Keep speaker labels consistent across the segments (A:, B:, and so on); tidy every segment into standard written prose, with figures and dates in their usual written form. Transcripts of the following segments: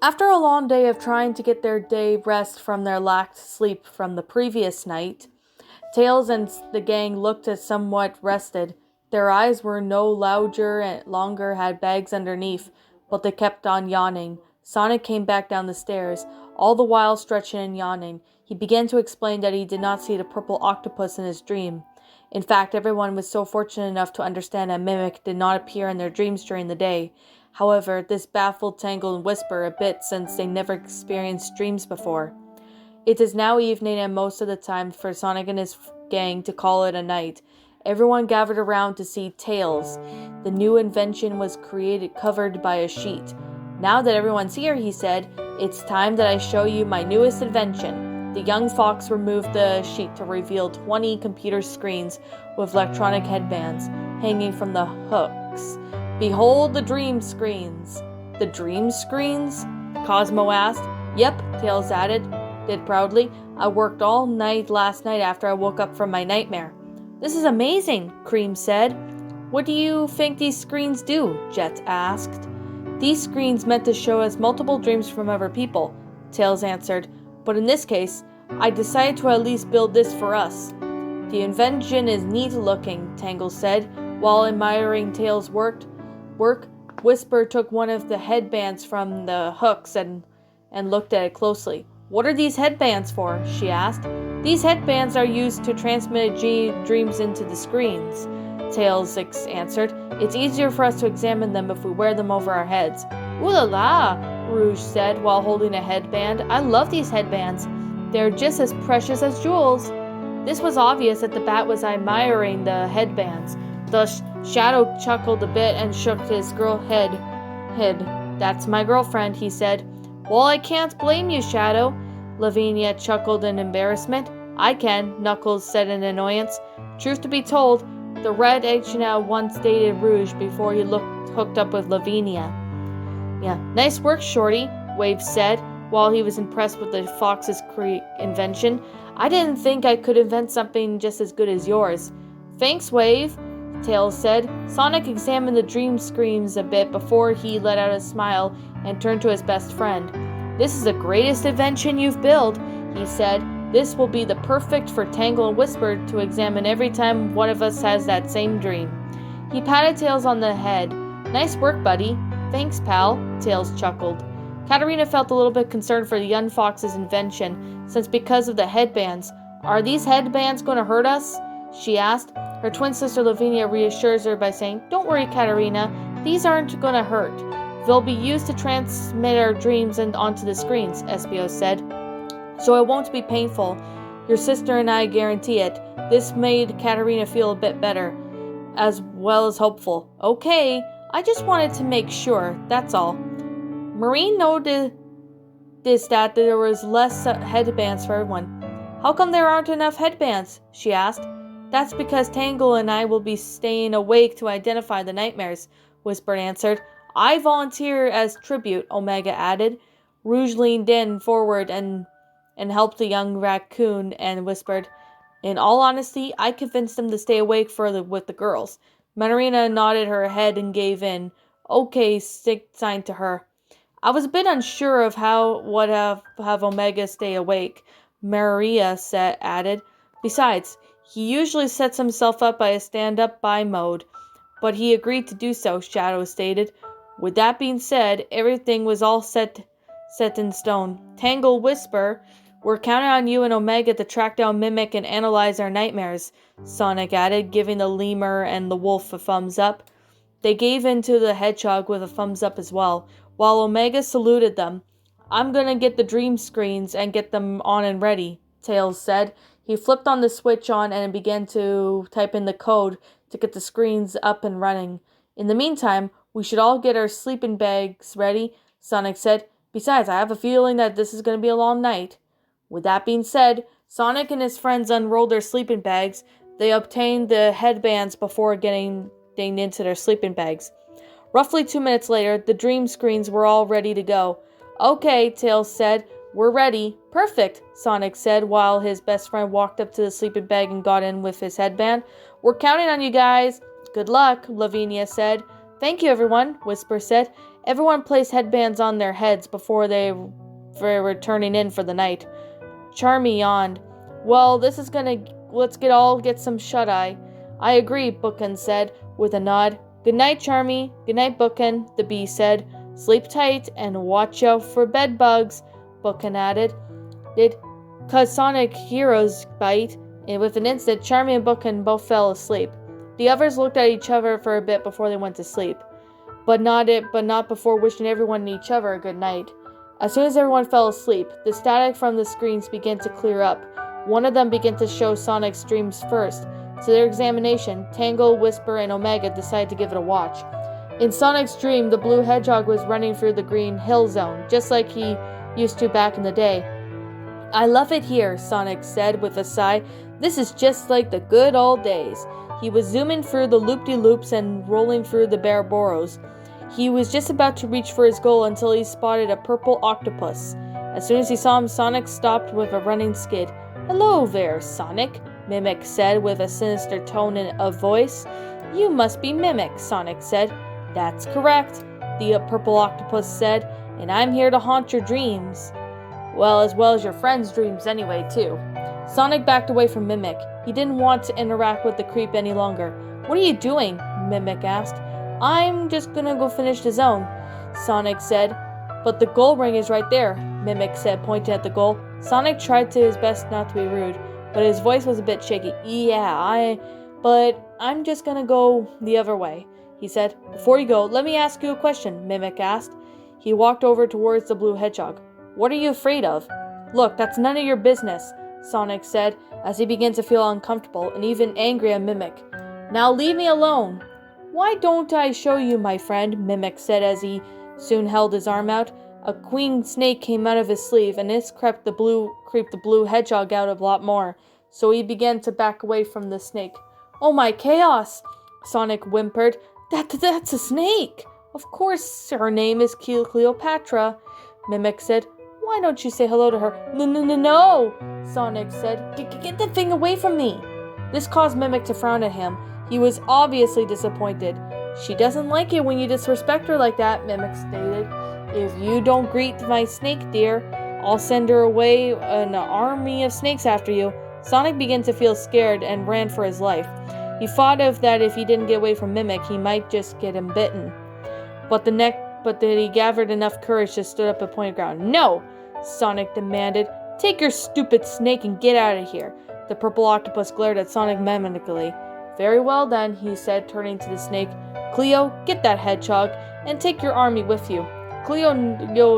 A: After a long day of trying to get their day rest from their lacked sleep from the previous night, Tails and the gang looked as somewhat rested. Their eyes were no larger and longer had bags underneath, but they kept on yawning. Sonic came back down the stairs, all the while stretching and yawning. He began to explain that he did not see the purple octopus in his dream. In fact, everyone was so fortunate enough to understand that Mimic did not appear in their dreams during the day. However, this baffled Tangle and Whisper a bit since they never experienced dreams before. It is now evening and most of the time for Sonic and his gang to call it a night. Everyone gathered around to see Tails. The new invention was covered by a sheet. Now that everyone's here, he said, it's time that I show you my newest invention. The young fox removed the sheet to reveal 20 computer screens with electronic headbands hanging from the hooks. Behold the dream screens. The dream screens? Cosmo asked. Yep, Tails did proudly. I worked all night last night after I woke up from my nightmare. This is amazing, Cream said. What do you think these screens do? Jet asked. These screens meant to show us multiple dreams from other people, Tails answered. But in this case, I decided to at least build this for us. The invention is neat looking, Tangle said. While admiring Tails' work, Whisper took one of the headbands from the hooks and looked at it closely. What are these headbands for? She asked. These headbands are used to transmit dreams into the screens, Tails answered. It's easier for us to examine them if we wear them over our heads. Ooh la la, Rouge said while holding a headband. I love these headbands. They're just as precious as jewels. This was obvious that the bat was admiring the headbands. The Shadow chuckled a bit and shook his head. That's my girlfriend, he said. Well, I can't blame you, Shadow. Lavinia chuckled in embarrassment. I can, Knuckles said in annoyance. Truth to be told, the red H&L once dated Rouge before he hooked up with Lavinia. Yeah, nice work, Shorty, Wave said, while he was impressed with the fox's invention. I didn't think I could invent something just as good as yours. Thanks, Wave, Tails said. Sonic examined the dream screens a bit before he let out a smile and turned to his best friend. This is the greatest invention you've built, he said. This will be the perfect for Tangle and Whisper to examine every time one of us has that same dream. He patted Tails on the head. Nice work, buddy. Thanks, pal, Tails chuckled. Katarina felt a little bit concerned for the young fox's invention, since because of the headbands. Are these headbands going to hurt us? She asked. Her twin sister Lavinia reassures her by saying, Don't worry, Katarina. These aren't going to hurt. They'll be used to transmit our dreams onto the screens, Espio said. So it won't be painful. Your sister and I guarantee it. This made Katarina feel a bit better, as well as hopeful. Okay, I just wanted to make sure, that's all. Marine noticed that there was less headbands for everyone. How come there aren't enough headbands? She asked. That's because Tangle and I will be staying awake to identify the nightmares, Whisper answered. I volunteer as tribute, Omega added. Rouge leaned forward and helped the young raccoon and whispered, In all honesty, I convinced them to stay awake with the girls. Marina nodded her head and gave in. Okay, signed to her. I was a bit unsure of how would have Omega stay awake, Maria added. Besides, he usually sets himself up by a stand-up-by mode, but he agreed to do so, Shadow stated. With that being said, everything was all set in stone. Tangle, Whisper, we're counting on you and Omega to track down Mimic and analyze our nightmares, Sonic added, giving the lemur and the wolf a thumbs up. They gave in to the hedgehog with a thumbs up as well, while Omega saluted them. I'm gonna get the dream screens and get them on and ready, Tails said. He flipped on the switch on and began to type in the code to get the screens up and running. In the meantime, we should all get our sleeping bags ready, Sonic said. Besides, I have a feeling that this is going to be a long night. With that being said, Sonic and his friends unrolled their sleeping bags. They obtained the headbands before getting into their sleeping bags. Roughly 2 minutes later, the dream screens were all ready to go. Okay, Tails said. We're ready. Perfect, Sonic said while his best friend walked up to the sleeping bag and got in with his headband. We're counting on you guys. Good luck, Lavinia said. Thank you, everyone, Whisper said. Everyone placed headbands on their heads before they were turning in for the night. Charmy yawned. Well, let's get some shut-eye. I agree, Bookin said, with a nod. Good night, Charmy. Good night, Bookin, the bee said. Sleep tight and watch out for bed bugs, Bookin added. Did 'cause Sonic heroes bite, and with an instant, Charmy and Bookin both fell asleep. The others looked at each other for a bit before they went to sleep, but not before wishing everyone and each other a good night. As soon as everyone fell asleep, the static from the screens began to clear up. One of them began to show Sonic's dreams first. To their examination, Tangle, Whisper, and Omega decided to give it a watch. In Sonic's dream, the blue hedgehog was running through the green hill zone, just like he used to back in the day. I love it here, Sonic said with a sigh. This is just like the good old days. He was zooming through the loop-de-loops and rolling through the bare burrows. He was just about to reach for his goal until he spotted a purple octopus. As soon as he saw him, Sonic stopped with a running skid. Hello there, Sonic, Mimic said with a sinister tone of voice. You must be Mimic, Sonic said. That's correct, the purple octopus said, and I'm here to haunt your dreams. Well as your friends' dreams anyway, too. Sonic backed away from Mimic. He didn't want to interact with the creep any longer. What are you doing? Mimic asked. I'm just gonna go finish the zone, Sonic said. But the goal ring is right there, Mimic said, pointing at the goal. Sonic tried his best not to be rude, but his voice was a bit shaky. But I'm just gonna go the other way, he said. Before you go, let me ask you a question, Mimic asked. He walked over towards the blue hedgehog. What are you afraid of? Look, that's none of your business, Sonic said, as he began to feel uncomfortable and even angry at Mimic. Now leave me alone. Why don't I show you, my friend, Mimic said as he soon held his arm out. A queen snake came out of his sleeve, and this creeped the blue hedgehog out a lot more, so he began to back away from the snake. Oh my chaos! Sonic whimpered. That's a snake! Of course her name is Cleopatra, Mimic said. Why don't you say hello to her? No, Sonic said. Get that thing away from me! This caused Mimic to frown at him. He was obviously disappointed. She doesn't like it when you disrespect her like that, Mimic stated. If you don't greet my snake, dear, I'll send her away an army of snakes after you. Sonic began to feel scared and ran for his life. He thought that if he didn't get away from Mimic, he might just get him bitten. But then he gathered enough courage to stood up and pointed ground. No, Sonic demanded. Take your stupid snake and get out of here. The purple octopus glared at Sonic menacingly. Very well then, he said, turning to the snake. Cleo, get that hedgehog, and take your army with you. Cleo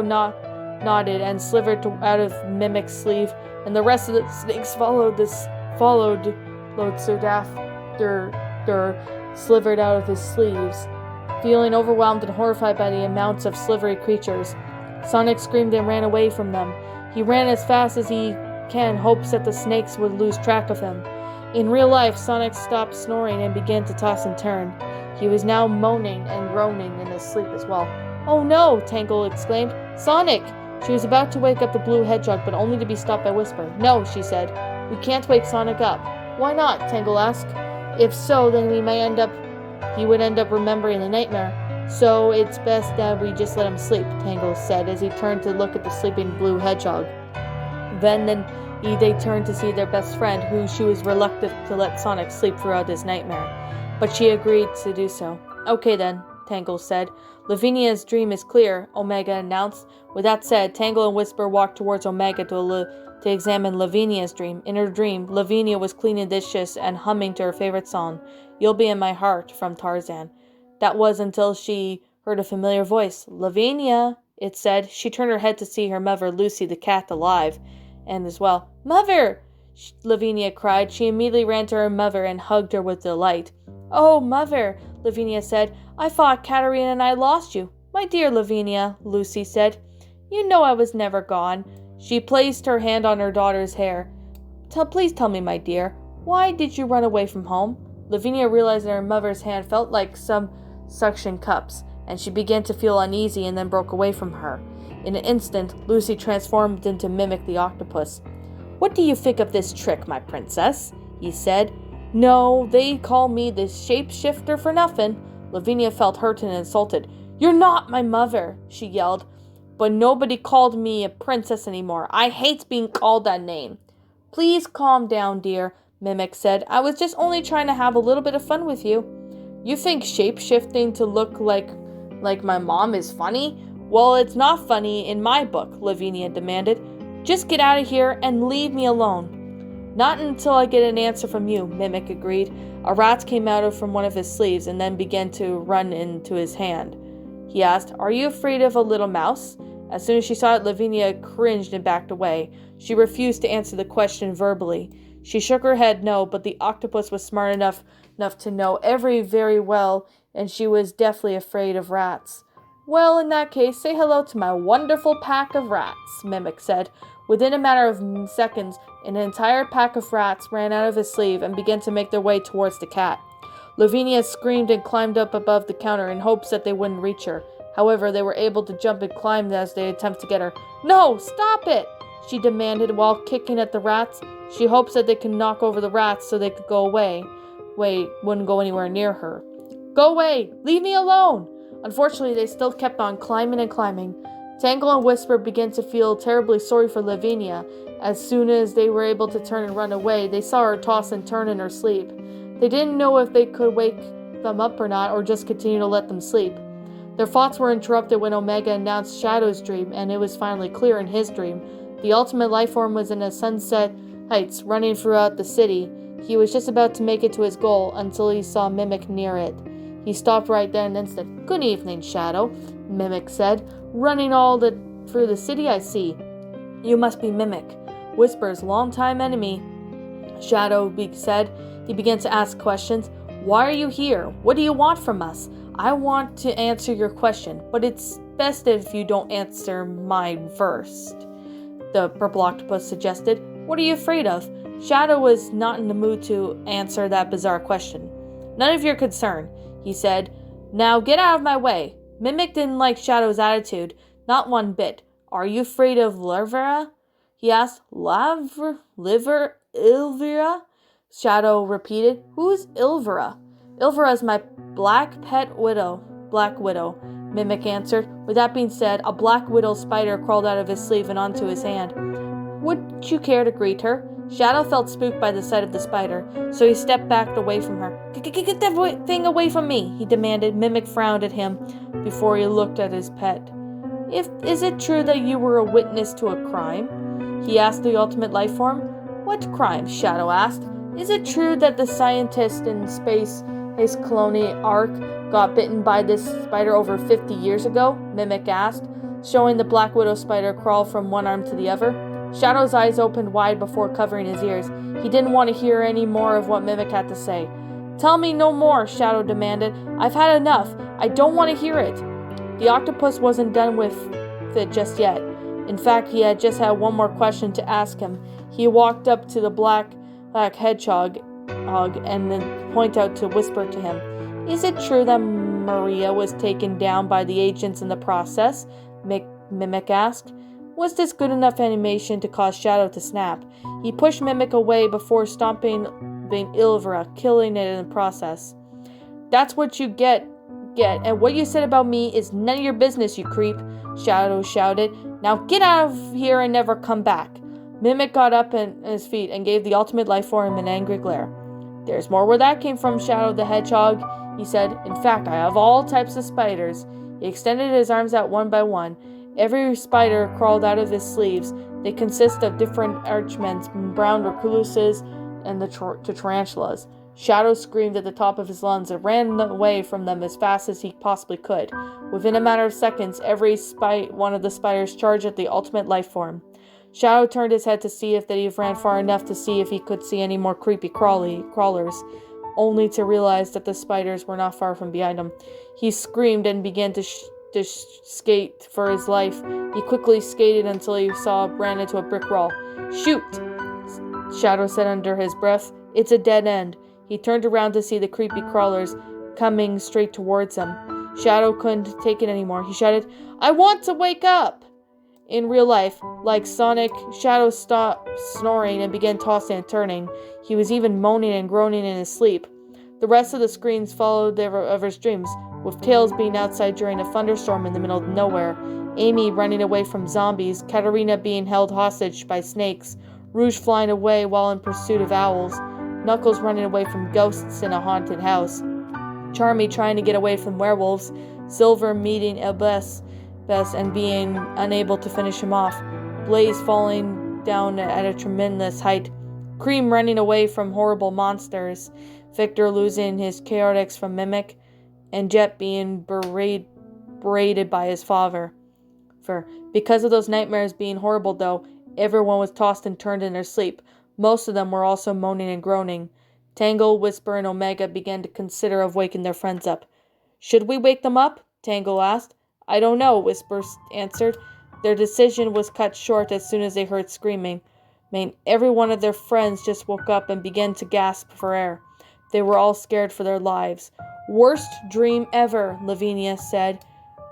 A: nodded and slithered out of Mimic's sleeve, and the rest of the snakes followed soon after slithered out of his sleeves. Feeling overwhelmed and horrified by the amounts of slithery creatures, Sonic screamed and ran away from them. He ran as fast as he can in hopes that the snakes would lose track of him. In real life, Sonic stopped snoring and began to toss and turn. He was now moaning and groaning in his sleep as well. Oh no, Tangle exclaimed. Sonic! She was about to wake up the blue hedgehog, but only to be stopped by Whisper. No, she said. We can't wake Sonic up. Why not? Tangle asked. If so, then he would end up remembering the nightmare. So it's best that we just let him sleep, Tangle said as he turned to look at the sleeping blue hedgehog. Then they turned to see their best friend, who she was reluctant to let Sonic sleep throughout his nightmare. But she agreed to do so. Okay then, Tangle said. Lavinia's dream is clear, Omega announced. With that said, Tangle and Whisper walked towards Omega to examine Lavinia's dream. In her dream, Lavinia was cleaning dishes and humming to her favorite song, You'll Be in My Heart, from Tarzan. That was until she heard a familiar voice. Lavinia, it said. She turned her head to see her mother, Lucy the cat, alive, and as well. Mother! Lavinia cried. She immediately ran to her mother and hugged her with delight. Oh, Mother, Lavinia said. I thought Katarina and I lost you. My dear Lavinia, Lucy said. You know I was never gone. She placed her hand on her daughter's hair. Please tell me, my dear, why did you run away from home? Lavinia realized that her mother's hand felt like some suction cups, and she began to feel uneasy and then broke away from her. In an instant, Lucy transformed into Mimic the octopus. What do you think of this trick, my princess? He said. No, they call me the shapeshifter for nothing. Lavinia felt hurt and insulted. "You're not my mother," she yelled. "But nobody called me a princess anymore. I hate being called that name." "Please calm down, dear," Mimic said. "I was just only trying to have a little bit of fun with you." "You think shape-shifting to look like my mom is funny? Well, it's not funny in my book," Lavinia demanded. "Just get out of here and leave me alone." "Not until I get an answer from you," Mimic agreed. A rat came out from one of his sleeves and then began to run into his hand. He asked, "Are you afraid of a little mouse?" As soon as she saw it, Lavinia cringed and backed away. She refused to answer the question verbally. She shook her head no, but the octopus was smart enough to know very well, and she was deathly afraid of rats. "Well, in that case, say hello to my wonderful pack of rats," Mimic said. Within a matter of seconds, an entire pack of rats ran out of his sleeve and began to make their way towards the cat. Lavinia screamed and climbed up above the counter in hopes that they wouldn't reach her. However, they were able to jump and climb as they attempted to get her. "No, stop it!" she demanded while kicking at the rats. She hoped that they could knock over the rats so they could go away. Wouldn't go anywhere near her. "Go away! Leave me alone!" Unfortunately, they still kept on climbing and climbing. Tangle and Whisper began to feel terribly sorry for Lavinia. As soon as they were able to turn and run away, they saw her toss and turn in her sleep. They didn't know if they could wake them up or not, or just continue to let them sleep. Their thoughts were interrupted when Omega announced Shadow's dream, and it was finally clear in his dream. The ultimate life form was in a sunset heights running throughout the city. He was just about to make it to his goal until he saw Mimic near it. He stopped right then and said, "Good evening, Shadow," Mimic said. "Running through the city, I see. You must be Mimic, Whisper's longtime enemy." Shadow said. He began to ask questions. "Why are you here? What do you want from us?" "I want to answer your question, but it's best if you don't answer mine first," the purple octopus suggested. "What are you afraid of?" Shadow was not in the mood to answer that bizarre question. "None of your concern," he said. "Now get out of my way." Mimic didn't like Shadow's attitude, not one bit. "Are you afraid of Elvira?" he asked. Elvira? Shadow repeated. "Who's Elvira?" "Elvira is my black widow," Mimic answered. With that being said, a black widow spider crawled out of his sleeve and onto his hand. "Would you care to greet her?" Shadow felt spooked by the sight of the spider, so he stepped back away from her. Get that thing away from me," he demanded. Mimic frowned at him before he looked at his pet. Is it true that you were a witness to a crime?" he asked the ultimate life form. "What crime?" Shadow asked. "Is it true that the scientist in Space Colony Ark got bitten by this spider over 50 years ago?" Mimic asked, showing the black widow spider crawl from one arm to the other. Shadow's eyes opened wide before covering his ears. He didn't want to hear any more of what Mimic had to say. "Tell me no more," Shadow demanded. "I've had enough. I don't want to hear it." The octopus wasn't done with it just yet. In fact, he had just had one more question to ask him. He walked up to the black hedgehog and then pointed out to whisper to him. "Is it true that Maria was taken down by the agents in the process?" Mimic asked. Was this good enough animation to cause Shadow to snap? He pushed Mimic away before stomping Elvira, killing it in the process. "That's what you get, and what you said about me is none of your business, you creep," Shadow shouted. "Now get out of here and never come back." Mimic got up on his feet and gave the ultimate life form an angry glare. "There's more where that came from, Shadow the Hedgehog," he said. "In fact, I have all types of spiders." He extended his arms out one by one. Every spider crawled out of his sleeves. They consist of different archments, brown recluses, and the tarantulas. Shadow screamed at the top of his lungs and ran away from them as fast as he possibly could. Within a matter of seconds, every one of the spiders charged at the ultimate life form. Shadow turned his head to see if he ran far enough to see if he could see any more creepy crawlers, only to realize that the spiders were not far from behind him. He screamed and began to skate for his life. He quickly skated until he ran into a brick wall. "Shoot!" Shadow said under his breath. "It's a dead end." He turned around to see the creepy crawlers coming straight towards him. Shadow couldn't take it anymore. He shouted, "I want to wake up!" In real life, like Sonic, Shadow stopped snoring and began tossing and turning. He was even moaning and groaning in his sleep. The rest of the screens followed of his dreams. with Tails being outside during a thunderstorm in the middle of nowhere, Amy running away from zombies, Katarina being held hostage by snakes, Rouge flying away while in pursuit of owls, Knuckles running away from ghosts in a haunted house, Charmy trying to get away from werewolves, Silver meeting Elbes and being unable to finish him off, Blaze falling down at a tremendous height, Cream running away from horrible monsters, Victor losing his chaotix from Mimic, and Jet being berated by his father. Because of those nightmares being horrible, though, everyone was tossed and turned in their sleep. Most of them were also moaning and groaning. Tangle, Whisper, and Omega began to consider of waking their friends up. "Should we wake them up?" Tangle asked. "I don't know," Whisper answered. Their decision was cut short as soon as they heard screaming. Every one of their friends just woke up and began to gasp for air. They were all scared for their lives. "Worst dream ever," Lavinia said.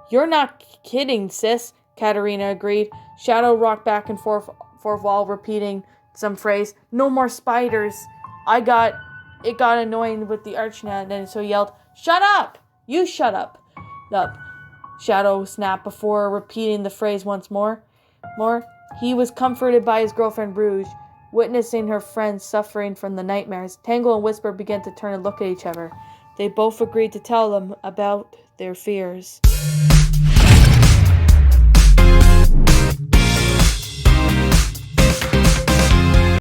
A: "You're not kidding, sis," Katarina agreed. Shadow rocked back and forth while repeating some phrase. "No more spiders." It got annoying with the Archnet, and so yelled, "Shut up! You shut up!" Shadow snapped before repeating the phrase once more. He was comforted by his girlfriend Rouge, witnessing her friends suffering from the nightmares. Tangle and Whisper began to turn and look at each other. They both agreed to tell them about their fears.